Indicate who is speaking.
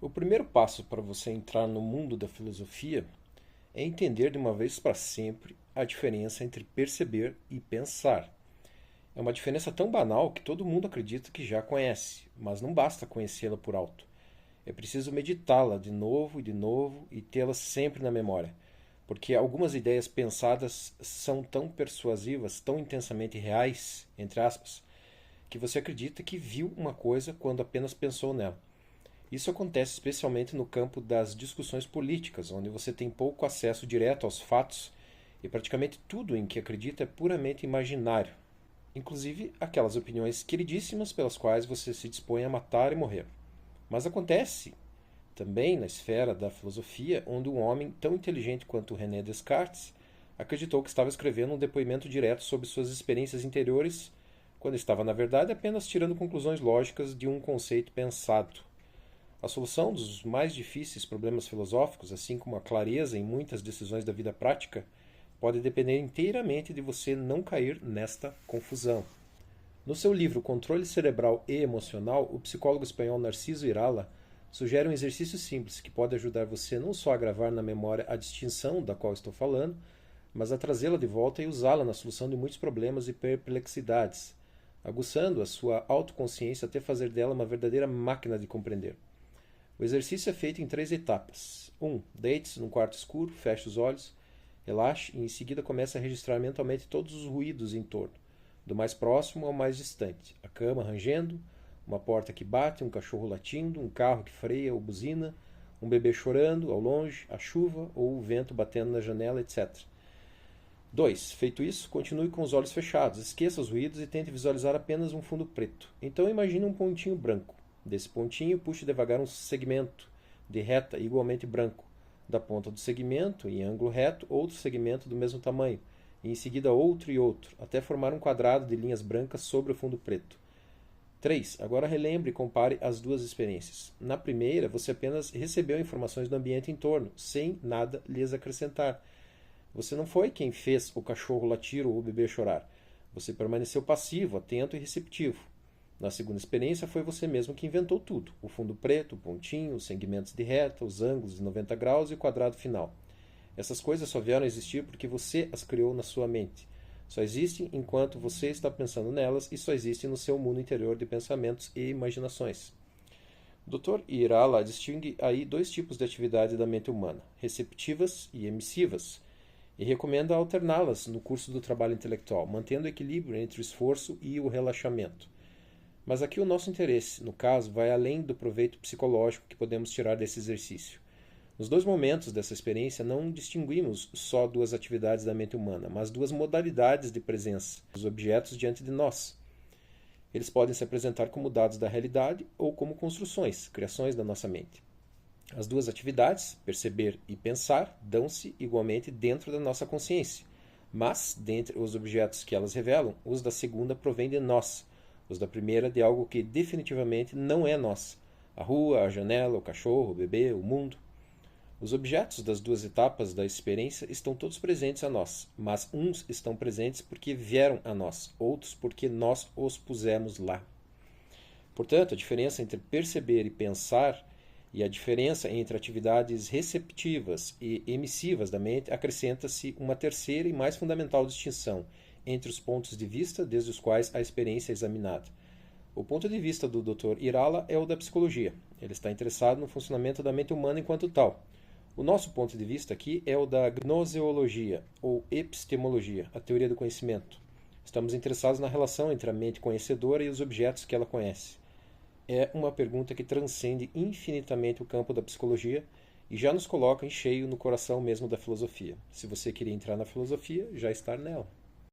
Speaker 1: O primeiro passo para você entrar no mundo da filosofia é entender de uma vez para sempre a diferença entre perceber e pensar. É uma diferença tão banal que todo mundo acredita que já conhece, mas não basta conhecê-la por alto. É preciso meditá-la de novo e tê-la sempre na memória, porque algumas ideias pensadas são tão persuasivas, tão intensamente reais, entre aspas, que você acredita que viu uma coisa quando apenas pensou nela. Isso acontece especialmente no campo das discussões políticas, onde você tem pouco acesso direto aos fatos e praticamente tudo em que acredita é puramente imaginário, inclusive aquelas opiniões queridíssimas pelas quais você se dispõe a matar e morrer. Mas acontece também na esfera da filosofia, onde um homem tão inteligente quanto René Descartes acreditou que estava escrevendo um depoimento direto sobre suas experiências interiores, quando estava, na verdade, apenas tirando conclusões lógicas de um conceito pensado. A solução dos mais difíceis problemas filosóficos, assim como a clareza em muitas decisões da vida prática, pode depender inteiramente de você não cair nesta confusão. No seu livro Controle Cerebral e Emocional, o psicólogo espanhol Narciso Irala sugere um exercício simples que pode ajudar você não só a gravar na memória a distinção da qual estou falando, mas a trazê-la de volta e usá-la na solução de muitos problemas e perplexidades, aguçando a sua autoconsciência até fazer dela uma verdadeira máquina de compreender. O exercício é feito em 3 etapas. 1. Deite-se num quarto escuro, feche os olhos, relaxe e em seguida comece a registrar mentalmente todos os ruídos em torno, do mais próximo ao mais distante. A cama rangendo, uma porta que bate, um cachorro latindo, um carro que freia ou buzina, um bebê chorando ao longe, a chuva ou o vento batendo na janela, etc. 2. Feito isso, continue com os olhos fechados, esqueça os ruídos e tente visualizar apenas um fundo preto. Então imagine um pontinho branco. Desse pontinho, puxe devagar um segmento de reta igualmente branco. Da ponta do segmento, em ângulo reto, outro segmento do mesmo tamanho, e em seguida outro e outro, até formar um quadrado de linhas brancas sobre o fundo preto. 3. Agora relembre e compare as duas experiências. Na primeira, você apenas recebeu informações do ambiente em torno, sem nada lhes acrescentar. Você não foi quem fez o cachorro latir ou o bebê chorar. Você permaneceu passivo, atento e receptivo. Na segunda experiência, foi você mesmo que inventou tudo. O fundo preto, o pontinho, os segmentos de reta, os ângulos de 90 graus e o quadrado final. Essas coisas só vieram a existir porque você as criou na sua mente. Só existem enquanto você está pensando nelas e só existem no seu mundo interior de pensamentos e imaginações. O Dr. Irala distingue aí 2 tipos de atividade da mente humana, receptivas e emissivas, e recomenda alterná-las no curso do trabalho intelectual, mantendo o equilíbrio entre o esforço e o relaxamento. Mas aqui o nosso interesse, no caso, vai além do proveito psicológico que podemos tirar desse exercício. Nos 2 momentos dessa experiência, não distinguimos só 2 atividades da mente humana, mas 2 modalidades de presença dos objetos diante de nós. Eles podem se apresentar como dados da realidade ou como construções, criações da nossa mente. As 2 atividades, perceber e pensar, dão-se igualmente dentro da nossa consciência, mas, dentre os objetos que elas revelam, os da segunda provêm de nós, os da primeira de algo que definitivamente não é nós. A rua, a janela, o cachorro, o bebê, o mundo. Os objetos das 2 etapas da experiência estão todos presentes a nós, mas uns estão presentes porque vieram a nós, outros porque nós os pusemos lá. Portanto, a diferença entre perceber e pensar e a diferença entre atividades receptivas e emissivas da mente acrescenta-se uma terceira e mais fundamental distinção entre os pontos de vista desde os quais a experiência é examinada. O ponto de vista do Dr. Irala é o da psicologia. Ele está interessado no funcionamento da mente humana enquanto tal. O nosso ponto de vista aqui é o da gnoseologia, ou epistemologia, a teoria do conhecimento. Estamos interessados na relação entre a mente conhecedora e os objetos que ela conhece. É uma pergunta que transcende infinitamente o campo da psicologia e já nos coloca em cheio no coração mesmo da filosofia. Se você queria entrar na filosofia, já está nela.